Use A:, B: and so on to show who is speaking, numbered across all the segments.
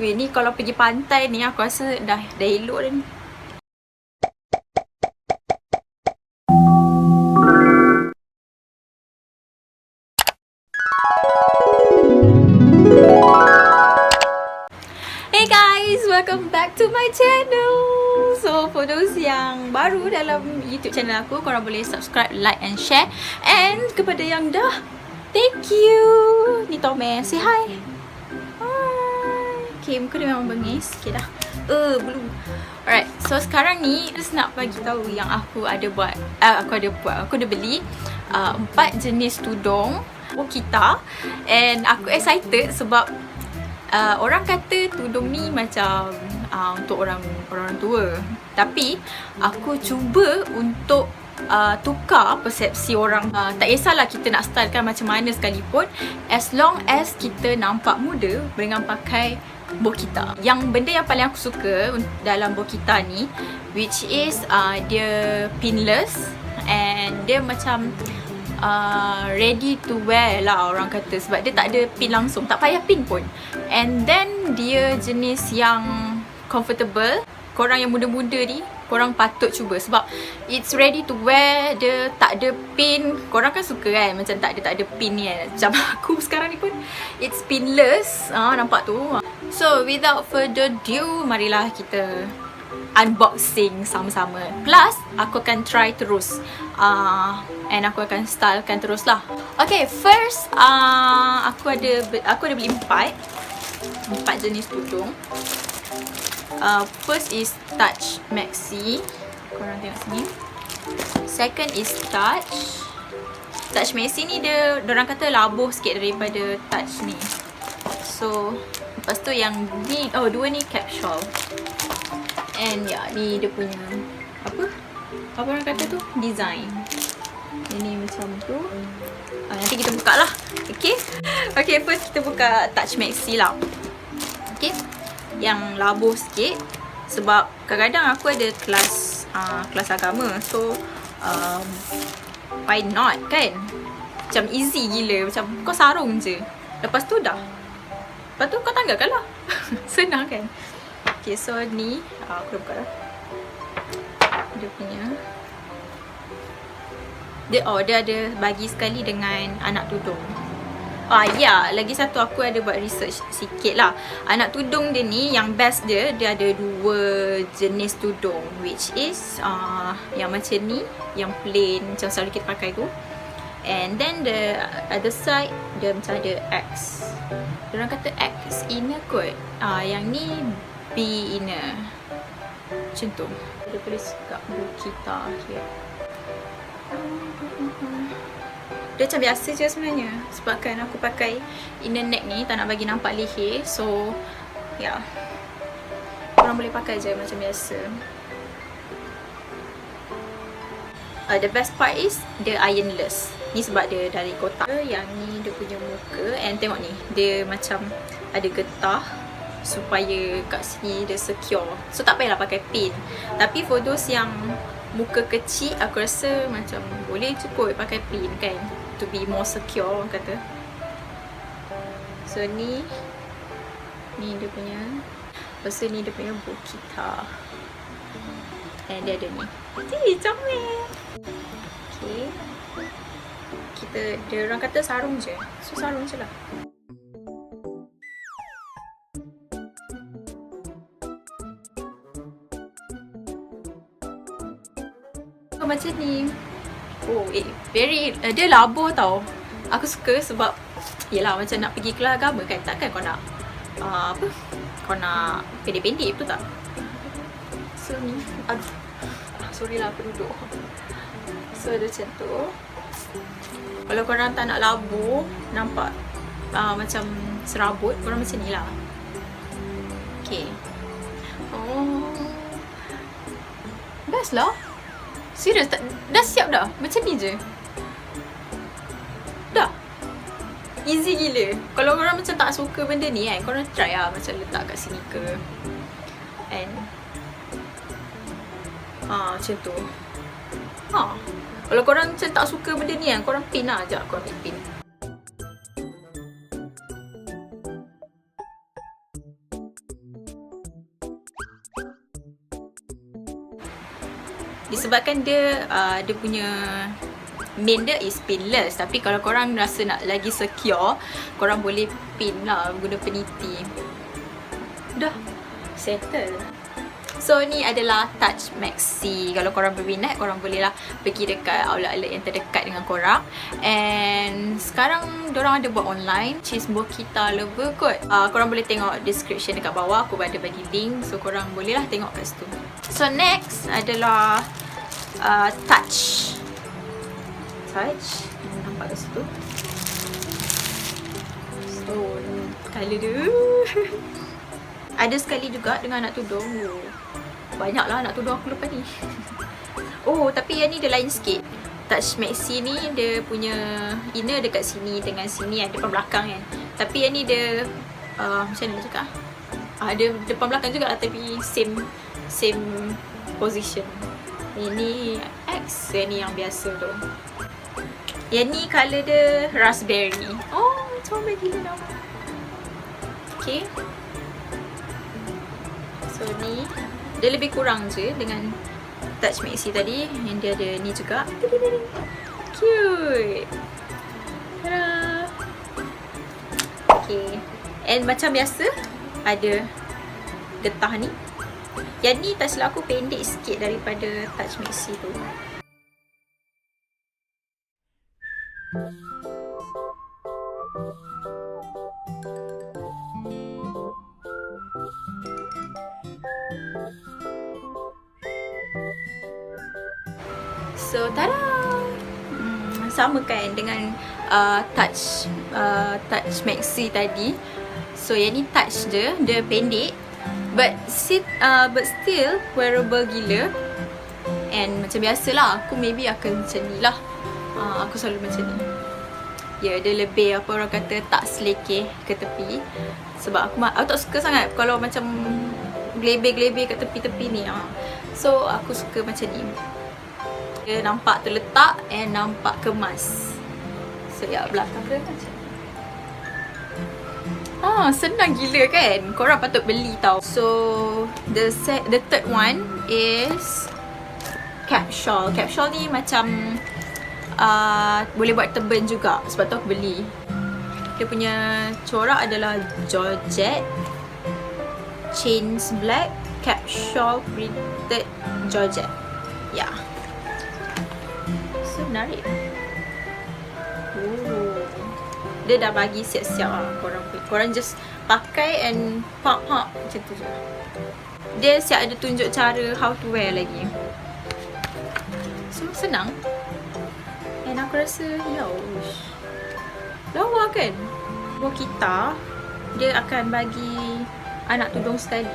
A: Weh, ni kalau pergi pantai ni aku rasa dah elok dah ni. Hey guys, welcome back to my channel. So for those yang baru dalam YouTube channel aku, korang boleh subscribe, like and share. And kepada yang dah, thank you. Ni Tommy, say hi. Hi. Okay, muka dia memang bengis sikit dah. Belum. Alright, so sekarang ni just nak bagi tahu yang aku ada beli 4 jenis tudung BOKITTA. And aku excited sebab orang kata tudung ni macam untuk orang tua. Tapi aku cuba untuk tukar persepsi orang. Tak kisahlah kita nak stylekan macam mana sekalipun, as long as kita nampak muda dengan pakai BOKITTA. Yang benda yang paling aku suka dalam BOKITTA ni, which is dia pinless and dia macam ready to wear lah orang kata, sebab dia tak ada pin langsung, tak payah pin pun. And then dia jenis yang comfortable. Korang yang muda-muda ni, korang patut cuba sebab it's ready to wear, dia tak ada pin. Korang kan suka kan macam tak ada pin ni kan, macam aku sekarang ni pun it's pinless. Nampak tu. So without further ado, marilah kita unboxing sama-sama. Plus aku akan try terus and aku akan stylekan terus lah. Okay, first aku ada beli 4 jenis tudung. First is touch maxi. Korang tengok sini. Second is touch maxi ni diorang kata labuh sikit daripada touch ni. So lepas tu yang ni, dua ni capsule. And ya, ni dia punya apa orang kata tu, design. Ini macam tu. Nanti kita buka lah. Okay, first kita buka touch maxi lah. Okay, yang labuh sikit sebab kadang-kadang aku ada kelas agama. So why not kan? Macam easy gila, macam kau sarung je, lepas tu kau tanggalkan lah. Senang kan? Okay, so ni aku dah buka dah. Dia punya dia ada bagi sekali dengan anak tudung. Lagi satu aku ada buat research sikit lah. Anak tudung dia ni, yang best dia ada 2 jenis tudung, which is yang macam ni, yang plain macam selalu kita pakai tu. And then the other side dia macam ada X. Diorang kata X inner kot. Yang ni B inner. Macam tu. Dia tulis kat BOKITTA here. Dia macam biasa je sebenarnya, sebabkan aku pakai inner neck ni, tak nak bagi nampak leher. So ya, korang boleh pakai je macam biasa. The best part is dia ironless. Ni sebab dia dari kotak. Yang ni dia punya muka. And tengok ni, dia macam ada getah supaya kat sini dia secure. So tak payahlah pakai pin. Tapi for those yang muka kecil, aku rasa macam boleh cukup pakai pin kan, to be more secure orang kata. So ni dia punya. Lepas tu ni dia punya BOKITTA. And dia ada ni. Comel. Okay, dia orang kata sarung je. So sarung je lah. Macam ni. Dia labuh tau. Aku suka sebab yelah macam nak pergi kelas agama kan, takkan kau nak kau nak pendek-pendek, betul tak? So ni, sorry lah aku duduk. So dia macam tu. Kalau korang tak nak labuh, nampak macam serabut, korang macam ni lah. Okay. Best lah. Serius, dah siap dah? Macam ni je? Dah? Easy gila. Kalau korang macam tak suka benda ni kan, korang try lah macam letak kat sini ke. And macam tu. Kalau korang macam tak suka benda ni kan, korang pin lah. Sekejap, korang pin. Disebabkan dia dia punya main dia is pinless. Tapi kalau korang rasa nak lagi secure, korang boleh pin lah guna peniti. Dah settle. So ni adalah touch maxi. Kalau korang berminat, korang bolehlah pergi dekat outlet-outlet yang terdekat dengan korang. And sekarang dorang ada buat online, which is BOKITTALOVER kot. Korang boleh tengok description dekat bawah, aku ada bagi link. So korang bolehlah tengok kat situ. So next adalah touch. Nampak kat situ. So colour dia ada sekali juga dengan anak tudung. Banyak lah anak tudung aku lupa ni. Oh, tapi yang ni dia lain sikit. Touch maxi ni dia punya inner dekat sini dengan sini, ada depan belakang kan. Tapi yang ni dia macam mana nak cakap? Dia depan belakang juga lah, tapi same position. Ini X, yang ni yang biasa tu. Yang ni colour dia raspberry. Oh, comel gila nama. Okay. So ni dia lebih kurang je dengan touch maxi tadi. Yang dia ada ni juga. Cute. Tada. Okay. And macam biasa ada getah ni. Yang ni tak silap aku pendek sikit daripada touch maxi tu. So, tada! Sama kan dengan touch maxi tadi. So, yang ni touch dia pendek, but still wearable gila. And macam biasalah, aku maybe akan macam ni lah. Aku selalu macam ni. Ya, dia lebih apa orang kata tak selekeh ke tepi. Sebab aku tak suka sangat kalau macam glebeh-glebeh kat tepi-tepi ni. So, aku suka macam ni. Dia nampak terletak and nampak kemas. So, ya, belakang dia macam senang gila kan? Korang patut beli tau. So, the third one is cap shawl. Cap shawl ni macam boleh buat turban juga. Sebab tu aku beli. Dia punya corak adalah Georgette, chains black, cap shawl printed Georgette. Ya. So menarik. Dia dah bagi siap-siap lah korang just pakai and pop macam tu je. Dia siap ada tunjuk cara how to wear lagi. So senang. And aku rasa lawa kan. BOKITTA dia akan bagi anak tudung sekali.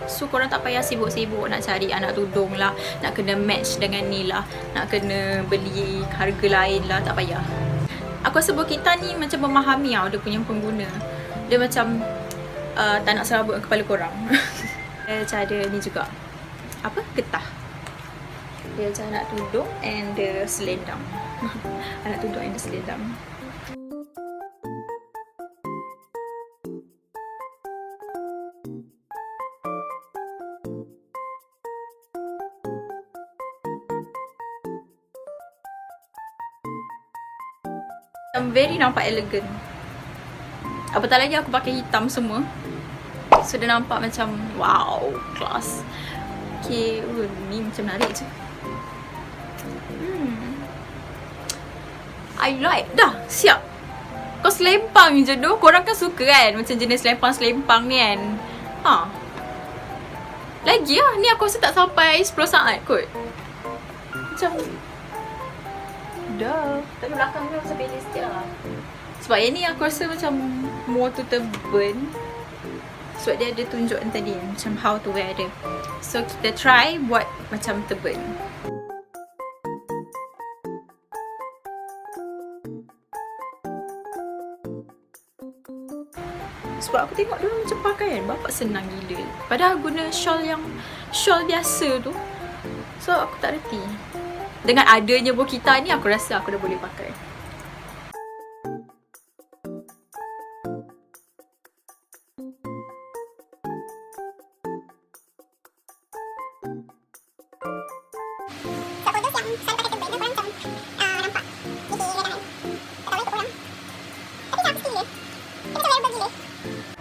A: So korang tak payah sibuk-sibuk nak cari anak tudung lah, nak kena match dengan ni lah, nak kena beli harga lain lah, tak payah. Aku rasa BOKITTA ni macam memahami tau dia punya pengguna. Dia macam tak nak serabut kepala korang. Dia macam ada ni juga, apa? Getah. Dia macam anak tudung and the selendang. Anak tudung and the selendang. Very nampak elegan. Apatah lagi aku pakai hitam semua. So dia nampak macam wow, class. Okay, ni macam menarik je. I like. Dah, siap. Kau selempang je tu. Korang kan suka kan macam jenis selempang-selempang ni kan. Lagi lah. Ni aku rasa tak sampai 10 saat kot. Macam dah. Tapi belakang dia macam pendek sikit lah. Sebab yang ni aku rasa macam more to turban. Sebab dia ada tunjuk tadi macam how to wear dia. So kita try buat macam turban. Sebab aku tengok dia macam pakai kan, bapak senang gila. Padahal guna shawl biasa tu. So aku tak reti. Dengan adanya BOKITTA ni aku rasa aku dah boleh pakai.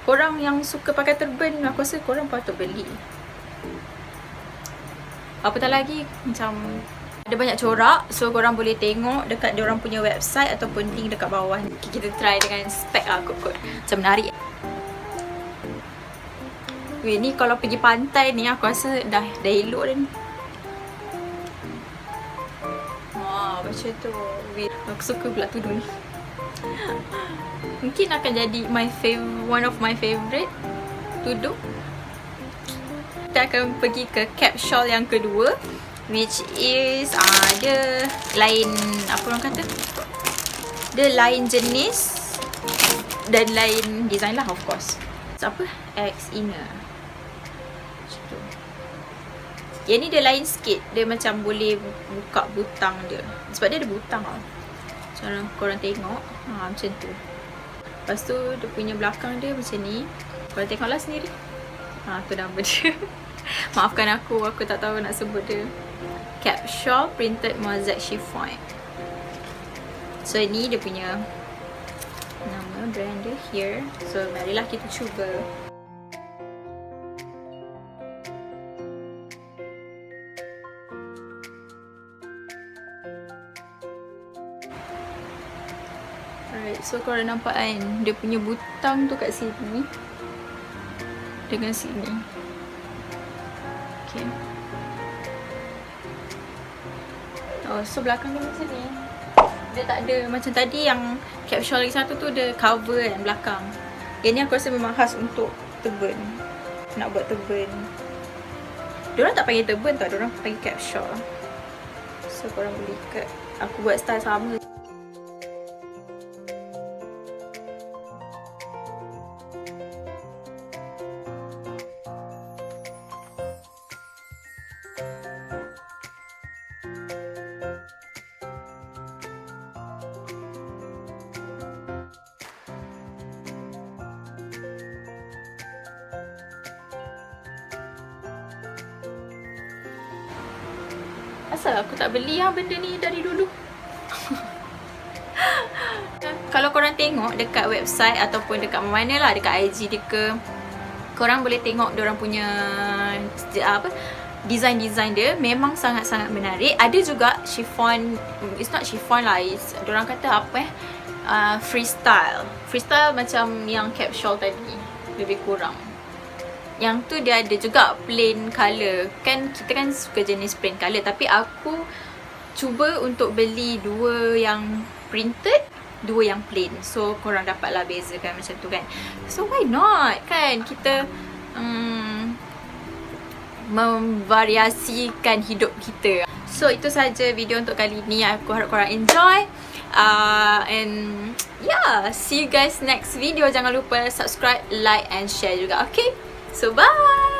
A: Korang yang suka pakai turban, aku rasa korang patut beli. Apatah lagi, macam ada banyak corak. So korang boleh tengok dekat diorang punya website ataupun link dekat bawah. Kita try dengan spek lah kot. Macam menarik. Weh, ni kalau pergi pantai ni aku rasa dah elok dah ni. Wah, macam tu. Weh, aku suka pula tudung ni. Mungkin akan jadi one of my favourite tudung. Kita akan pergi ke cap shawl yang kedua, which is dia lain, apa orang kata, dia lain jenis dan lain design lah, of course. So, apa? X inner. Macam tu. Yang ni dia lain sikit. Dia macam boleh buka butang dia. Sebab dia ada butang tau. Macam korang tengok. Macam tu. Lepas tu dia punya belakang dia macam ni. Korang tengoklah sendiri. Tu nama dia. Maafkan aku tak tahu nak sebut dia. Cap shawl printed mosaic chiffon. So ni dia punya nama brand dia here. So marilah kita cuba. Alright, so korang nampak kan, dia punya butang tu kat sini dengan sini. Okay. So belakang dia macam ni. Dia tak ada macam tadi yang cap shawl lagi satu tu dia cover kan belakang. Yang ni aku rasa memang khas untuk turban. Nak buat turban. Diorang tak panggil turban tau, diorang panggil cap shawl. So korang boleh ikat. Aku buat style sama. Asal aku tak beli benda ni dari dulu. Kalau korang tengok dekat website ataupun dekat mana lah, dekat IG dia ke, korang boleh tengok diorang punya design-design dia memang sangat-sangat menarik. Ada juga chiffon, it's not chiffon lah, diorang kata freestyle. Freestyle macam yang cap shawl tadi, lebih kurang. Yang tu dia ada juga plain colour. Kan kita kan suka jenis plain colour, tapi aku cuba untuk beli dua yang printed, dua yang plain. So korang dapatlah bezakan macam tu kan. So why not kan kita memvariasikan hidup kita. So itu saja video untuk kali ni. Aku harap korang enjoy. And yeah, see you guys next video. Jangan lupa subscribe, like and share juga. Okay, so bye.